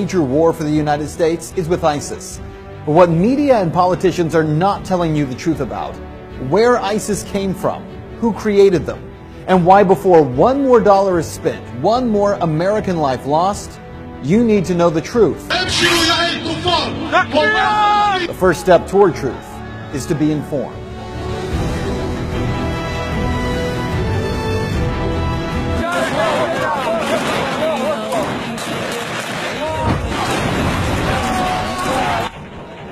future war for the United States is with ISIS. But what media and politicians are not telling you the truth about, where ISIS came from, who created them, and why before one more dollar is spent, one more American life lost, you need to know the truth. The first step toward truth is to be informed.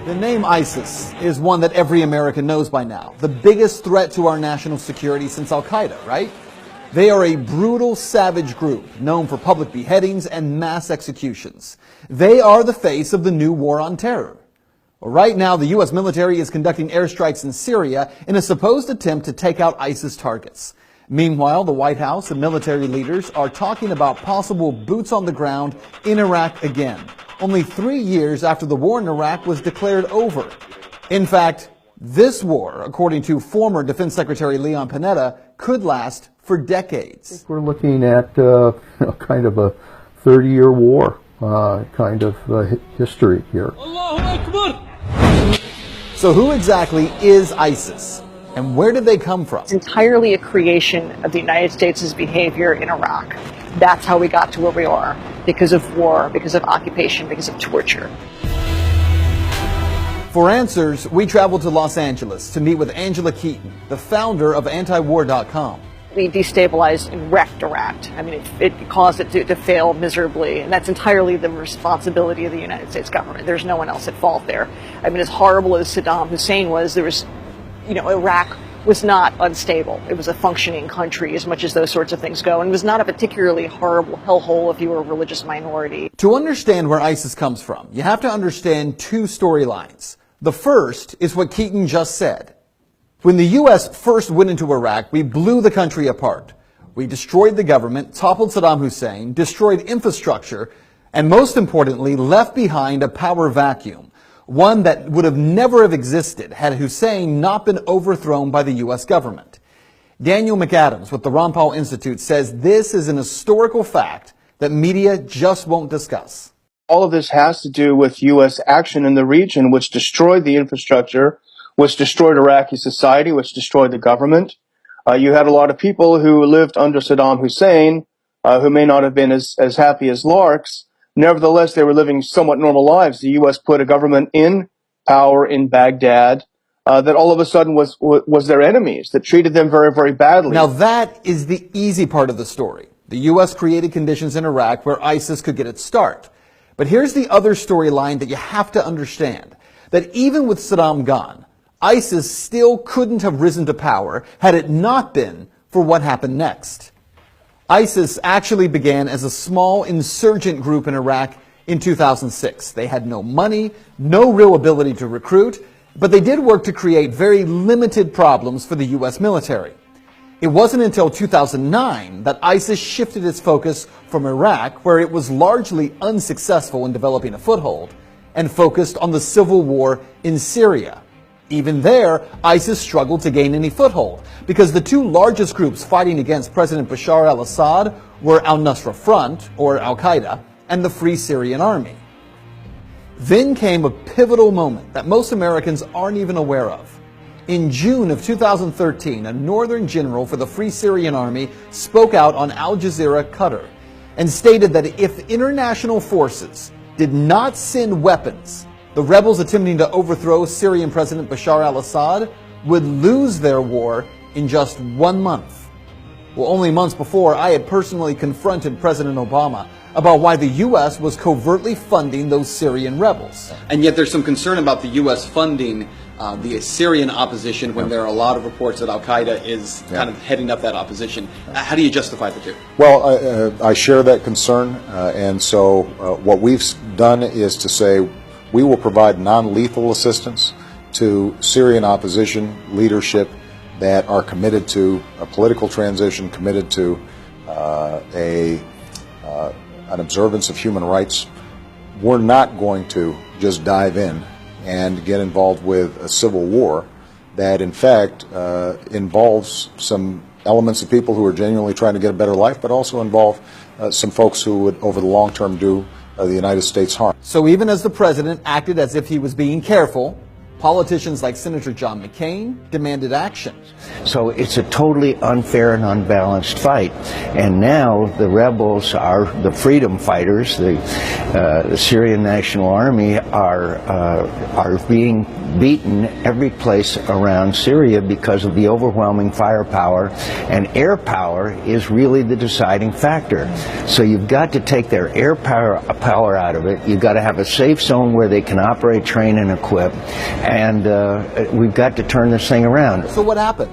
The name ISIS is one that every American knows by now. The biggest threat to our national security since Al-Qaeda, right? They are a brutal, savage group known for public beheadings and mass executions. They are the face of the new war on terror. Right now, the U.S. military is conducting airstrikes in Syria in a supposed attempt to take out ISIS targets. Meanwhile, the White House and military leaders are talking about possible boots on the ground in Iraq again, only 3 years after the war in Iraq was declared over. In fact, this war, according to former Defense Secretary Leon Panetta, could last for decades. We're looking at kind of a 30-year war kind of history here. So who exactly is ISIS? And where did they come from? It's entirely a creation of the United States' behavior in Iraq. That's how we got to where we are, because of war, because of occupation, because of torture. For answers, we traveled to Los Angeles to meet with Angela Keaton, the founder of antiwar.com. We destabilized and wrecked Iraq. I mean, it caused it to fail miserably, and that's entirely the responsibility of the United States government. There's no one else at fault there. I mean, as horrible as Saddam Hussein was, Iraq was not unstable. It was a functioning country as much as those sorts of things go, and it was not a particularly horrible hellhole if you were a religious minority. To understand where ISIS comes from, you have to understand two storylines. The first is what Keaton just said. When the U.S. first went into Iraq, we blew the country apart. We destroyed the government, toppled Saddam Hussein, destroyed infrastructure, and most importantly, left behind a power vacuum. One that would have never have existed had Hussein not been overthrown by the U.S. government. Daniel McAdams with the Ron Paul Institute says this is an historical fact that media just won't discuss. All of this has to do with U.S. action in the region, which destroyed the infrastructure, which destroyed Iraqi society, which destroyed the government. You had a lot of people who lived under Saddam Hussein, who may not have been as happy as larks. Nevertheless, they were living somewhat normal lives. The U.S. put a government in power in Baghdad that all of a sudden was their enemies, that treated them very, very badly. Now that is the easy part of the story. The U.S. created conditions in Iraq where ISIS could get its start. But here's the other storyline that you have to understand, that even with Saddam gone, ISIS still couldn't have risen to power had it not been for what happened next. ISIS actually began as a small insurgent group in Iraq in 2006. They had no money, no real ability to recruit, but they did work to create very limited problems for the U.S. military. It wasn't until 2009 that ISIS shifted its focus from Iraq, where it was largely unsuccessful in developing a foothold, and focused on the civil war in Syria. Even there, ISIS struggled to gain any foothold because the two largest groups fighting against President Bashar al-Assad were al-Nusra Front, or Al-Qaeda, and the Free Syrian Army. Then came a pivotal moment that most Americans aren't even aware of. In June of 2013, a northern general for the Free Syrian Army spoke out on Al Jazeera, Qatar, and stated that if international forces did not send weapons, the rebels attempting to overthrow Syrian President Bashar al-Assad would lose their war in just 1 month. Well, only months before, I had personally confronted President Obama about why the U.S. was covertly funding those Syrian rebels. And yet there's some concern about the U.S. funding the Syrian opposition when there are a lot of reports that Al-Qaeda is kind of heading up that opposition. How do you justify the two? Well, I share that concern, and so what we've done is to say we will provide non-lethal assistance to Syrian opposition leadership that are committed to a political transition, committed to an observance of human rights. We're not going to just dive in and get involved with a civil war that, in fact, involves some elements of people who are genuinely trying to get a better life, but also involve some folks who would, over the long term, do the United States harm. So even as the president acted as if he was being careful, politicians like Senator John McCain demanded action. So it's a totally unfair and unbalanced fight. And now the rebels are the freedom fighters, the Syrian National Army are being beaten every place around Syria because of the overwhelming firepower, and air power is really the deciding factor. So you've got to take their air power out of it. You've got to have a safe zone where they can operate, train, and equip. And we've got to turn this thing around. So what happened?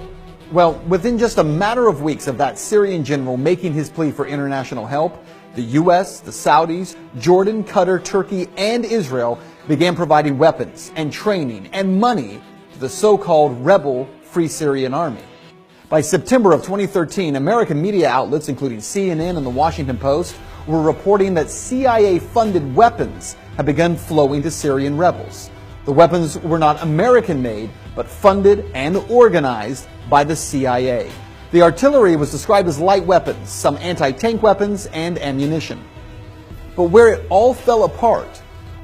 Well, within just a matter of weeks of that Syrian general making his plea for international help, the U.S., the Saudis, Jordan, Qatar, Turkey, and Israel began providing weapons and training and money to the so-called rebel Free Syrian Army. By September of 2013, American media outlets, including CNN and the Washington Post, were reporting that CIA-funded weapons had begun flowing to Syrian rebels. The weapons were not American-made, but funded and organized by the CIA. The artillery was described as light weapons, some anti-tank weapons, and ammunition. But where it all fell apart,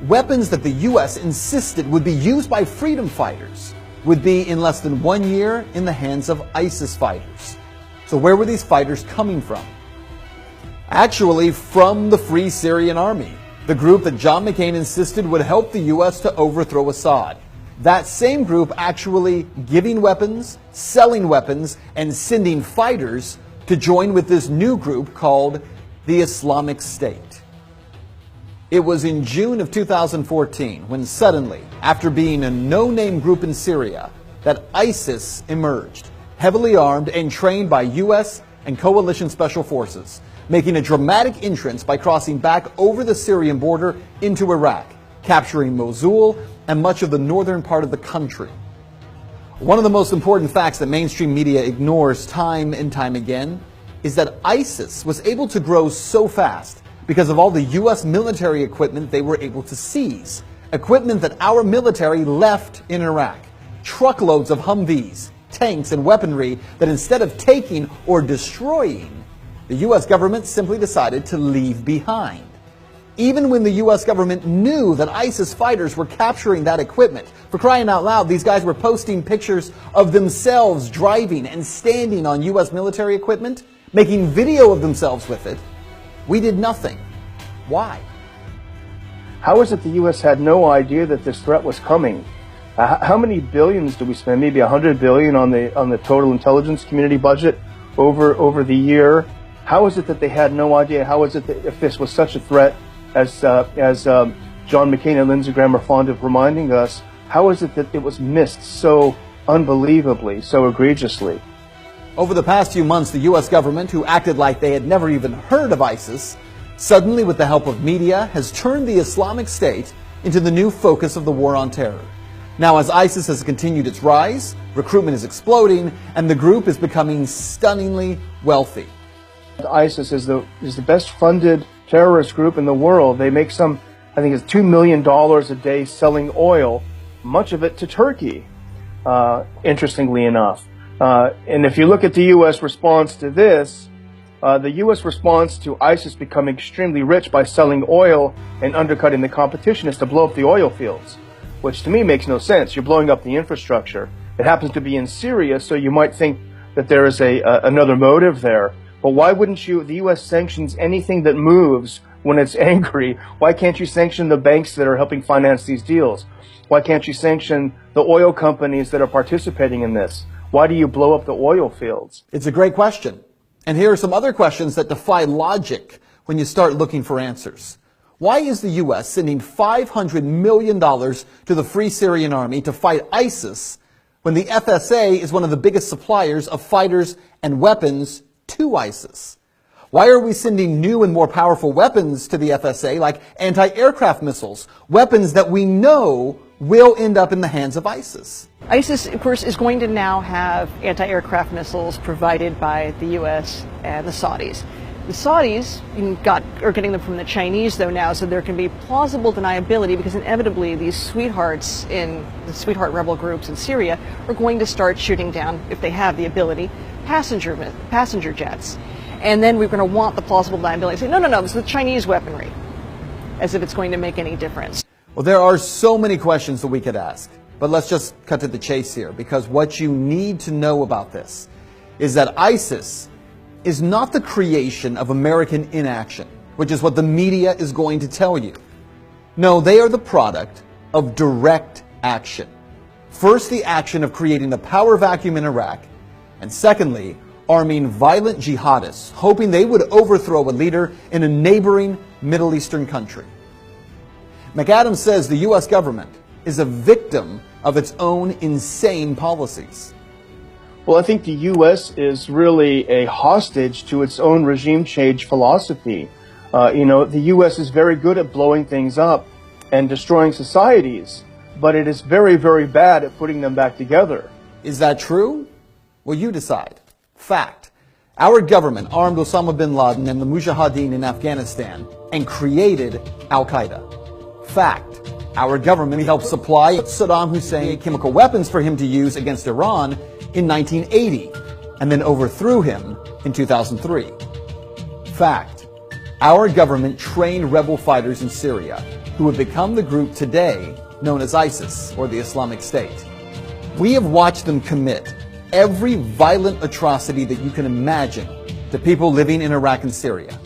weapons that the U.S. insisted would be used by freedom fighters would be in less than 1 year in the hands of ISIS fighters. So where were these fighters coming from? Actually, from the Free Syrian Army, the group that John McCain insisted would help the U.S. to overthrow Assad. That same group actually giving weapons, selling weapons, and sending fighters to join with this new group called the Islamic State. It was in June of 2014 when suddenly, after being a no-name group in Syria, that ISIS emerged, heavily armed and trained by U.S. and coalition special forces, making a dramatic entrance by crossing back over the Syrian border into Iraq, capturing Mosul and much of the northern part of the country. One of the most important facts that mainstream media ignores time and time again is that ISIS was able to grow so fast because of all the U.S. military equipment they were able to seize, equipment that our military left in Iraq, truckloads of Humvees, tanks, and weaponry that instead of taking or destroying, the U.S. government simply decided to leave behind. Even when the U.S. government knew that ISIS fighters were capturing that equipment, for crying out loud, these guys were posting pictures of themselves driving and standing on U.S. military equipment, making video of themselves with it, we did nothing. Why? How is it the U.S. had no idea that this threat was coming? How many billions do we spend? Maybe $100 billion on the total intelligence community budget over the year. How is it that they had no idea? How is it that if this was such a threat, as John McCain and Lindsey Graham are fond of reminding us, how is it that it was missed so unbelievably, so egregiously? Over the past few months, the U.S. government, who acted like they had never even heard of ISIS, suddenly, with the help of media, has turned the Islamic State into the new focus of the war on terror. Now, as ISIS has continued its rise, recruitment is exploding, and the group is becoming stunningly wealthy. ISIS is the best funded terrorist group in the world. They make I think it's $2 million a day selling oil, much of it to Turkey, interestingly enough. And if you look at the U.S. response to this, the U.S. response to ISIS becoming extremely rich by selling oil and undercutting the competition is to blow up the oil fields, which to me makes no sense. You're blowing up the infrastructure. It happens to be in Syria, so you might think that there is another motive there. But why wouldn't the U.S. sanctions anything that moves when it's angry? Why can't you sanction the banks that are helping finance these deals? Why can't you sanction the oil companies that are participating in this? Why do you blow up the oil fields? It's a great question. And here are some other questions that defy logic when you start looking for answers. Why is the U.S. sending $500 million to the Free Syrian Army to fight ISIS when the FSA is one of the biggest suppliers of fighters and weapons to ISIS? Why are we sending new and more powerful weapons to the FSA, like anti-aircraft missiles, weapons that we know will end up in the hands of ISIS? ISIS, of course, is going to now have anti-aircraft missiles provided by the U.S. and the Saudis. The Saudis are getting them from the Chinese, though, now, so there can be plausible deniability because inevitably these sweethearts in the sweetheart rebel groups in Syria are going to start shooting down, if they have the ability, passenger jets. And then we're going to want the plausible deniability. Say, no, this is the Chinese weaponry. as if it's going to make any difference. Well, there are so many questions that we could ask, but let's just cut to the chase here, because what you need to know about this is that ISIS is not the creation of American inaction, which is what the media is going to tell you. No, they are the product of direct action. First, the action of creating the power vacuum in Iraq, and secondly, arming violent jihadists, hoping they would overthrow a leader in a neighboring Middle Eastern country. McAdams says the U.S. government is a victim of its own insane policies. Well, I think the U.S. is really a hostage to its own regime change philosophy. The U.S. is very good at blowing things up and destroying societies, but it is very, very bad at putting them back together. Is that true? Well, you decide. Fact. Our government armed Osama bin Laden and the Mujahideen in Afghanistan and created Al-Qaeda. Fact. Our government helped supply Saddam Hussein chemical weapons for him to use against Iran in 1980 and then overthrew him in 2003. Fact. Our government trained rebel fighters in Syria who would become the group today known as ISIS, or the Islamic State. We have watched them commit every violent atrocity that you can imagine to people living in Iraq and Syria.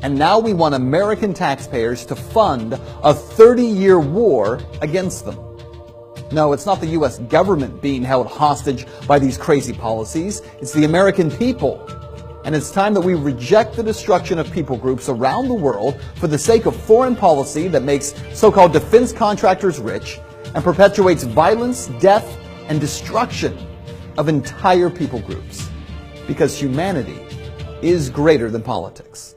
And now we want American taxpayers to fund a 30-year war against them. No, it's not the U.S. government being held hostage by these crazy policies. It's the American people. And it's time that we reject the destruction of people groups around the world for the sake of foreign policy that makes so-called defense contractors rich and perpetuates violence, death, and destruction of entire people groups. Because humanity is greater than politics.